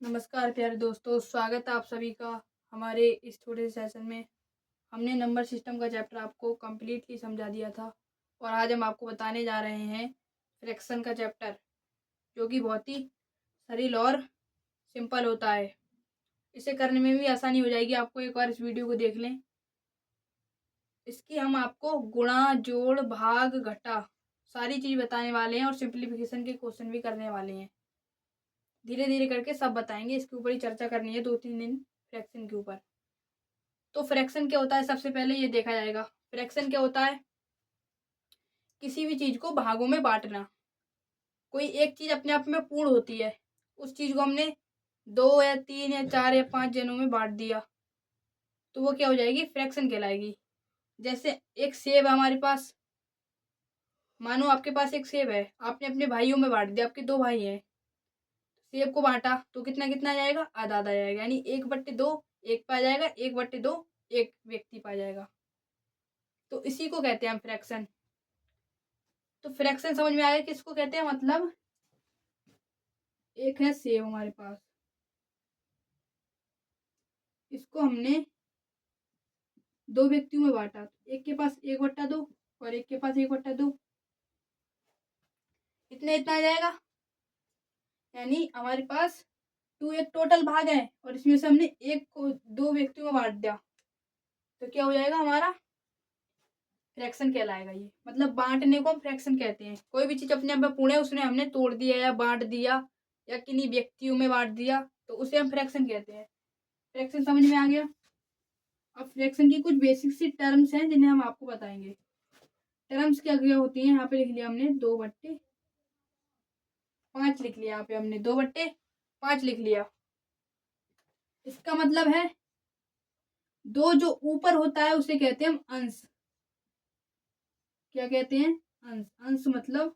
नमस्कार प्यारे दोस्तों, स्वागत है आप सभी का हमारे इस छोटे से सेशन में। हमने नंबर सिस्टम का चैप्टर आपको कम्प्लीटली समझा दिया था और आज हम आपको बताने जा रहे हैं फ्रैक्शन का चैप्टर, जो कि बहुत ही सरल और सिंपल होता है। इसे करने में भी आसानी हो जाएगी। आपको एक बार इस वीडियो को देख लें। इसकी हम आपको गुणा, जोड़, भाग, घटा सारी चीज़ बताने वाले हैं और सिंप्लीफिकेशन के क्वेश्चन भी करने वाले हैं। धीरे धीरे करके सब बताएंगे। इसके ऊपर ही चर्चा करनी है 2-3 दिन फ्रैक्शन के ऊपर। तो फ्रैक्शन क्या होता है, सबसे पहले ये देखा जाएगा। फ्रैक्शन क्या होता है? किसी भी चीज को भागों में बांटना। कोई एक चीज अपने आप में पूर्ण होती है, उस चीज को हमने 2 या 3 या 4 या 5 जनों में बांट दिया तो वो क्या हो जाएगी? फ्रैक्शन कहलाएगी। जैसे एक सेब है हमारे पास। मानो आपके पास एक सेब है, आपने अपने भाइयों में बांट दिया। आपके 2 भाई हैं, सेब को बांटा तो कितना कितना जाएगा? आधा आधा जाएगा, यानी 1/2 एक पा जाएगा, 1/2 एक व्यक्ति पा जाएगा। तो इसी को कहते हैं हम फ्रैक्शन। तो फ्रैक्शन समझ में आ गया किसको कहते हैं? मतलब एक है सेब हमारे पास, इसको हमने 2 व्यक्तियों में बांटा। एक के पास 1/2 और एक के पास 1/2। इतना इतना आ जाएगा, यानी हमारे पास 2 एक टोटल भाग है और इसमें से हमने एक को 2 व्यक्तियों में बांट दिया तो क्या हो जाएगा? हमारा फ्रैक्शन कहलाएगा ये। मतलब बांटने को हम फ्रैक्शन कहते हैं। कोई भी चीज अपने आप में पूर्ण है, उसने हमने तोड़ दिया या बांट दिया या किन्हीं व्यक्तियों में बांट दिया तो उसे हम फ्रैक्शन कहते हैं। फ्रैक्शन समझ में आ गया। अब फ्रैक्शन की कुछ बेसिक सी टर्म्स हैं जिन्हें हम आपको बताएंगे। टर्म्स क्या क्या होती हैं? यहाँ पे लिख लिया हमने 2/5 लिख लिया। यहाँ पे हमने 2/5 लिख लिया। इसका मतलब है दो जो ऊपर होता है उसे कहते हैं हम अंश। क्या कहते हैं? अंश। अंश मतलब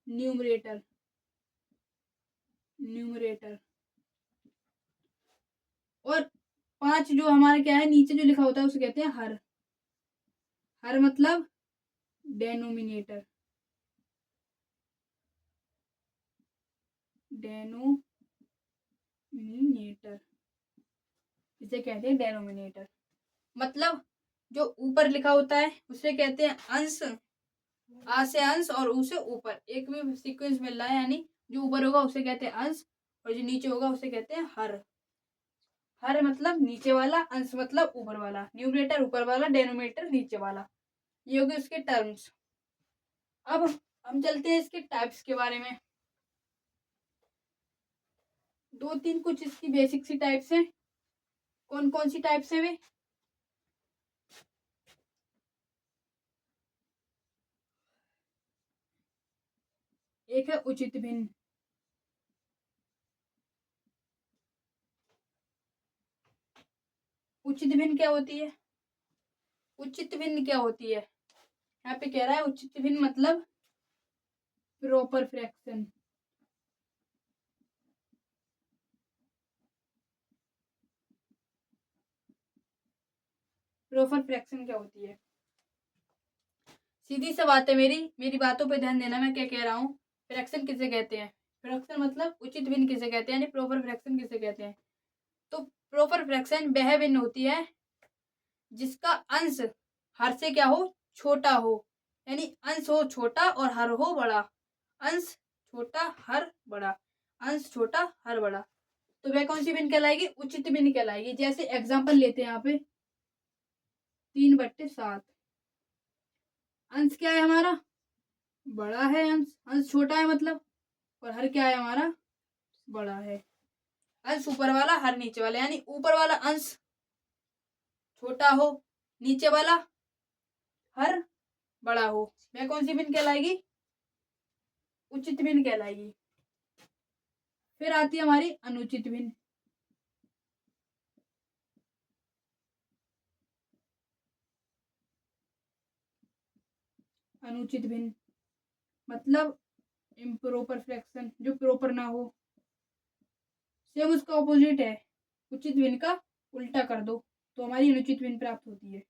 न्यूमरेटर। न्यूमरेटर। और 5 जो हमारे क्या है, नीचे जो लिखा होता है उसे कहते हैं हर। हर मतलब डेनोमिनेटर। डेनोमिनेटर इसे कहते हैं डेनोमिनेटर। मतलब जो ऊपर लिखा होता है उसे कहते हैं अंश। आ से अंश और ऊ से ऊपर एक भी सीक्वेंस मिल रहा है, यानी जो ऊपर होगा उसे कहते हैं अंश और जो नीचे होगा उसे कहते हैं हर। हर मतलब नीचे वाला, अंश मतलब ऊपर वाला। न्यूमरेटर ऊपर वाला, डेनोमिनेटर नीचे वाला। ये होगी उसके टर्म्स। अब हम चलते हैं इसके टाइप्स के बारे में। 2-3 कुछ इसकी बेसिक सी टाइप्स हैं। कौन कौन सी टाइप्स है वे? एक है उचित भिन्न। उचित भिन्न क्या होती है? उचित भिन्न क्या होती है? यहाँ पे कह रहा है उचित भिन्न मतलब प्रॉपर फ्रैक्शन। प्रॉपर फ्रैक्शन क्या होती है? सीधी सी बात है, मेरी बातों पे ध्यान देना। मैं क्या कह रहा हूँ? फ्रैक्शन किसे कहते हैं? फ्रैक्शन मतलब उचित भिन्न किसे कहते हैं, यानी प्रॉपर फ्रैक्शन किसे कहते हैं? तो प्रॉपर फ्रैक्शन वह भिन्न होती है जिसका अंश हर से क्या हो? छोटा हो। यानी अंश हो छोटा और हर हो बड़ा। अंश छोटा हर बड़ा। अंश छोटा हर बड़ा। तो वह कौन सी भिन्न कहलाएगी? उचित भिन्न कहलाएगी। जैसे एग्जांपल लेते हैं यहाँ पे 3/7। अंश क्या है हमारा? बड़ा है अंश। अंश छोटा है मतलब, और हर क्या है हमारा? बड़ा है। अंश ऊपर वाला, हर नीचे वाला, यानी ऊपर वाला अंश छोटा हो, नीचे वाला हर बड़ा हो। वह कौन सी भिन्न कहलाएगी? उचित भिन्न कहलाएगी। फिर आती है हमारी अनुचित भिन्न। अनुचित भिन्न मतलब इम्प्रॉपर फ्रैक्शन, जो प्रॉपर ना हो। सेम उसका ऑपोजिट है। उचित भिन्न का उल्टा कर दो तो हमारी अनुचित भिन्न प्राप्त होती है।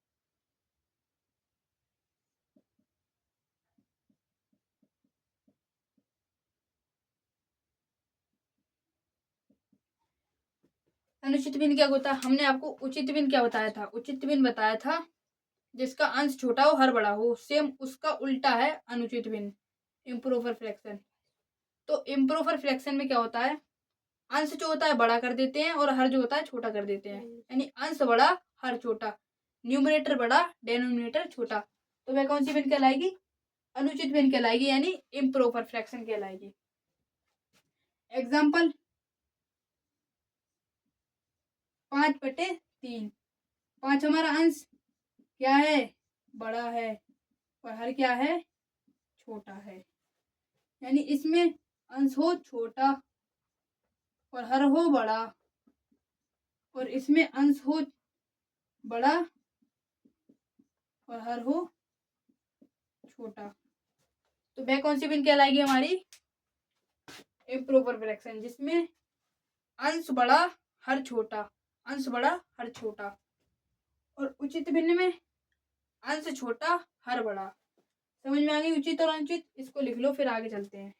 अनुचित भिन्न क्या होता है? हमने आपको उचित भिन्न क्या बताया था? उचित भिन्न बताया था जिसका अंश छोटा हो हर बड़ा हो। सेम उसका उल्टा है अनुचित भिन्न, इम्प्रोपर फ्रैक्शन। तो इम्प्रोपर फ्रैक्शन में क्या होता है? अंश जो होता है बड़ा कर देते हैं और हर जो होता है छोटा कर देते हैं, यानी अंश बड़ा हर छोटा, न्यूमरेटर बड़ा डेनोमिनेटर छोटा। तो वह कौन सी भिन्न कहलाएगी? अनुचित भिन्न कहलाएगी, यानी इम्प्रोपर फ्रैक्शन कहलाएगी। एग्जाम्पल 5/3। 5 हमारा अंश क्या है? बड़ा है, और हर क्या है? छोटा है। यानी इसमें अंश हो छोटा और हर हो बड़ा, और इसमें अंश हो बड़ा और हर हो छोटा। तो वह कौन सी भिन्न कहलाएगी हमारी? इम्प्रोपर फ्रैक्शन, जिसमें अंश बड़ा हर छोटा, अंश बड़ा हर छोटा। और उचित भिन्न में अंश छोटा हर बड़ा। समझ में आ गई उचित और अनुचित? इसको लिख लो, फिर आगे चलते हैं।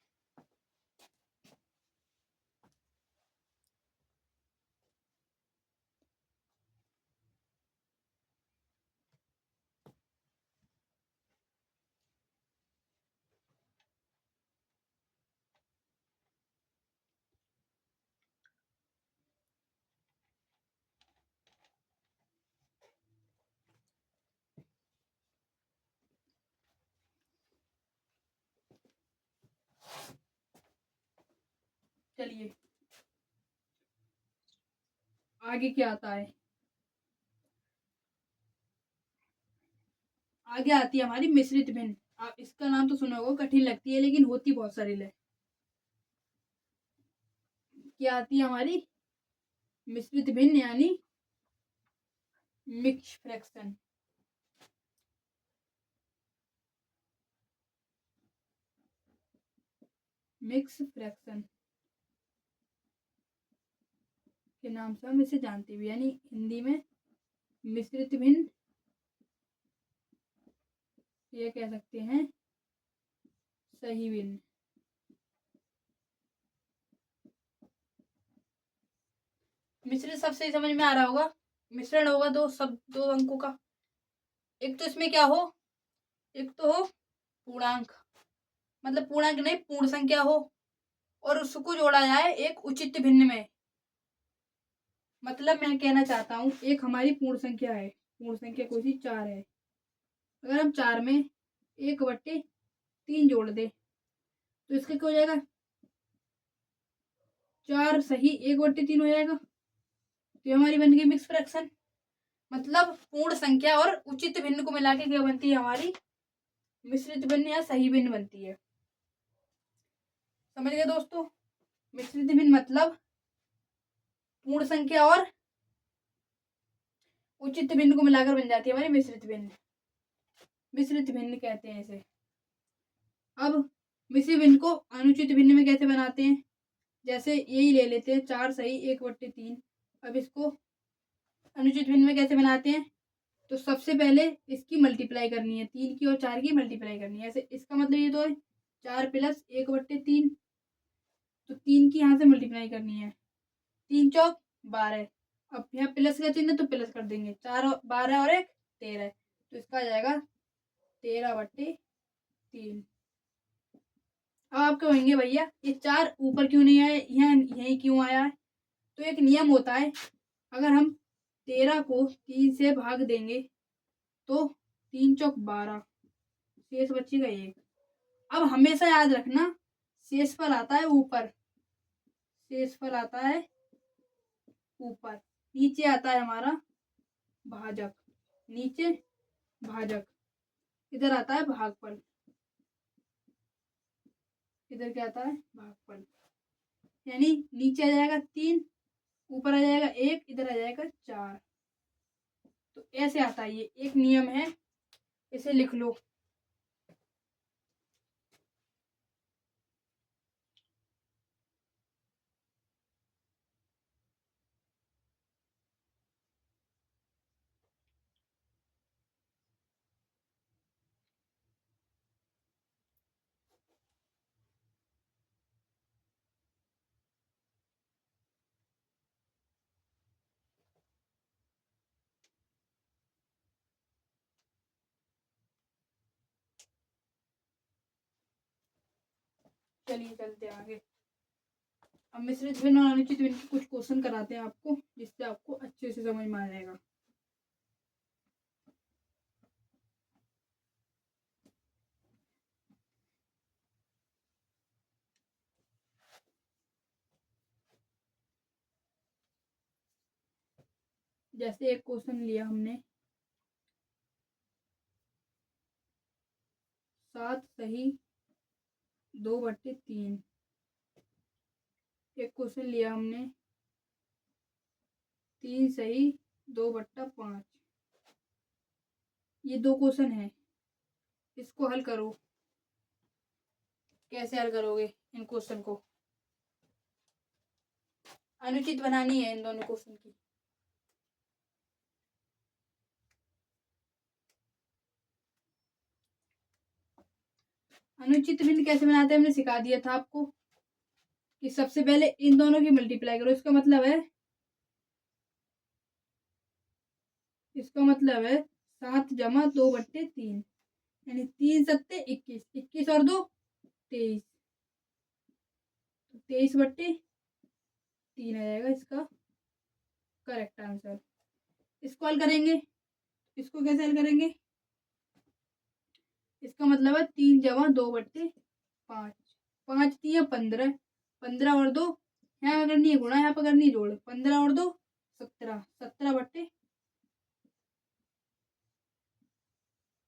चलिए आगे क्या आता है? आगे आती है हमारी मिश्रित भिन्न। आप इसका नाम तो सुना होगा, कठिन लगती है लेकिन होती बहुत सरल है। क्या आती है हमारी? मिश्रित भिन्न, यानी मिक्स फ्रैक्शन। मिक्स फ्रैक्शन के नाम से हम इसे जानते भी, यानी हिंदी में मिश्रित भिन्न, ये कह सकते हैं सही भिन्न। मिश्रित सबसे समझ में आ रहा होगा, मिश्रण होगा दो अंकों का। एक तो इसमें क्या हो? एक तो हो पूर्णांक, मतलब पूर्णांक नहीं, पूर्ण संख्या हो, और उसको जोड़ा जाए एक उचित भिन्न में। मतलब मैं कहना चाहता हूँ, एक हमारी पूर्ण संख्या है, पूर्ण संख्या कोई सी 4 है। अगर हम 4 में 1/3 जोड़ दे तो इसका क्या हो जाएगा? 4 सही 1/3 हो जाएगा। तो हमारी बन गई मिक्स फ्रैक्शन। मतलब पूर्ण संख्या और उचित भिन्न को मिला के क्या बनती है हमारी? मिश्रित भिन्न या सही भिन्न बनती है। समझ गए दोस्तों? मिश्रित भिन्न मतलब पूर्ण संख्या और उचित भिन्न को मिलाकर बन जाती है हमारी मिश्रित भिन्न। मिश्रित भिन्न कहते हैं इसे। अब मिश्रित भिन्न को अनुचित भिन्न में कैसे बनाते हैं? जैसे यही ले लेते हैं 4 सही 1/3। अब इसको अनुचित भिन्न में कैसे बनाते हैं? तो सबसे पहले इसकी मल्टीप्लाई करनी है, 3 की और 4 की मल्टीप्लाई करनी है। ऐसे इसका मतलब ये तो है 4 + 1/3, तो 3 की यहाँ से मल्टीप्लाई करनी है, 3 चौक 12। अब यहाँ प्लस का चिन्ह तो प्लस कर देंगे, 4 और 12 और 1 13, तो इसका आ जाएगा 13/3। अब आप कहेंगे भैया ये 4 ऊपर क्यों नहीं आया, यहाँ यही क्यों आया है? तो एक नियम होता है, अगर हम 13 को 3 से भाग देंगे तो 3 चौक 12, शेष बचेगा 1। अब हमेशा याद रखना, शेषफल आता है ऊपर, शेषफल आता है ऊपर, नीचे आता है हमारा भाजक, नीचे भाजक, इधर आता है भागफल, इधर क्या आता है? भागफल। यानी नीचे आ जाएगा 3, ऊपर आ जाएगा 1, इधर आ जाएगा 4। तो ऐसे आता है, ये एक नियम है, इसे लिख लो। चलिए चलते हैं आगे। अब मिश्रित भिन्न और अनुचित भिन्न के कुछ क्वेश्चन कराते हैं आपको, जिससे आपको अच्छे से समझ में आ जाएगा। जैसे एक क्वेश्चन लिया हमने, 7 सही 2/3। एक क्वेश्चन लिया हमने 3 सही 2/5। ये 2 क्वेश्चन है, इसको हल करो। कैसे हल करोगे इन क्वेश्चन को? अनुचित बनानी है इन दोनों क्वेश्चन की। अनुचित भिन्न कैसे बनाते हैं हमने सिखा दिया था आपको, कि सबसे पहले इन दोनों की मल्टीप्लाई करो। इसका मतलब है 7 जमा 2/3, यानी 3 सत्ते 21, 21 और 2 23, 23/3 आ जाएगा इसका करेक्ट आंसर। इसको हल करेंगे, इसको कैसे हल करेंगे? इसका मतलब है 3 जमा 2/5, 5 3 15, 15 और 2 यहाँ पर करनी है गुणा, यहाँ पर करनी है जोड़। 15 और 2 17, 17/5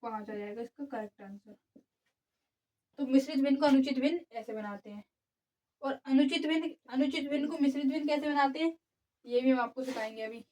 आ जाएगा इसका करेक्ट आंसर। तो मिश्रित भिन्न को अनुचित भिन्न ऐसे बनाते हैं, और अनुचित भिन्न को मिश्रित भिन्न कैसे बनाते हैं ये भी हम आपको सिखाएंगे अभी।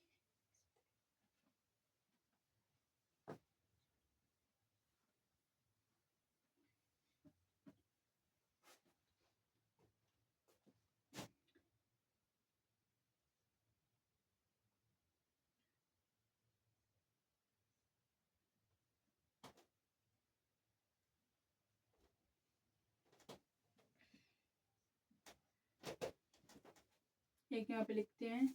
एक यहाँ पे लिखते हैं,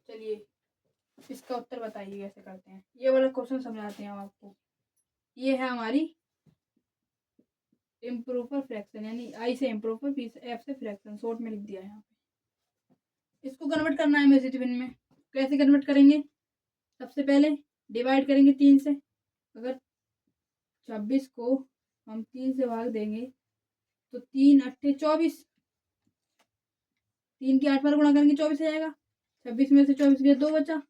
चलिए इसका उत्तर बताइए कैसे करते हैं। ये वाला क्वेश्चन समझाते हैं हम आपको। ये है हमारी इम्प्रोपर फ्रैक्शन, यानी आई से इम्प्रोपर, पी से एफ से फ्रैक्शन, शॉर्ट में लिख दिया है यहाँ पे। इसको कन्वर्ट करना है मिश्रित भिन्न में। कैसे कन्वर्ट करेंगे? सबसे पहले डिवाइड करेंगे 3 से। अगर 26 को हम 3 से भाग देंगे तो 3 8 24, 3 की 8 बार गुणा करेंगे 24 आ जाएगा। 26 में से 24 गया 2 बचा।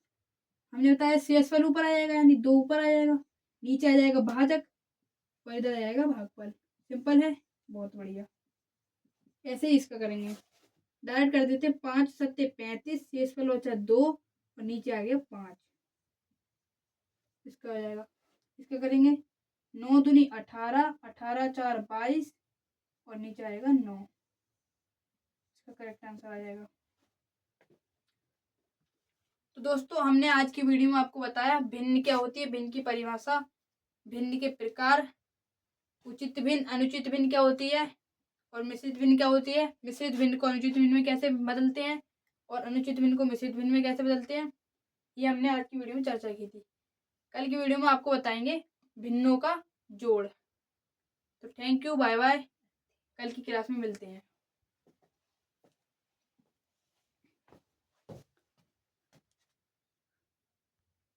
हमने बताया शेषफल ऊपर आ जाएगा, यानी 2 ऊपर आ जाएगा, नीचे आ जाएगा भाजक और इधर आ जाएगा भागफल। सिंपल है, बहुत बढ़िया। ऐसे ही इसका करेंगे, डायरेक्ट कर देते हैं। 5 सत्ते 35, शेषफल बचा 2 और नीचे आ गया 5। इसका हो जाएगा। इसका करेंगे 9 दूनी 18, 18 4 22 और नीचे आएगा 9। इसका करेक्ट आंसर आ जाएगा। तो दोस्तों हमने आज की वीडियो में आपको बताया भिन्न क्या होती है, भिन्न की परिभाषा, भिन्न के प्रकार, उचित भिन्न अनुचित भिन्न क्या होती है, और मिश्रित भिन्न क्या होती है, मिश्रित भिन्न को अनुचित भिन्न में कैसे बदलते हैं, और अनुचित भिन्न को मिश्रित भिन्न में कैसे बदलते हैं, ये हमने आज की वीडियो में चर्चा की थी। कल की वीडियो में आपको बताएंगे भिन्नों का जोड़। तो थैंक यू, बाय बाय, कल की क्लास में मिलते हैं।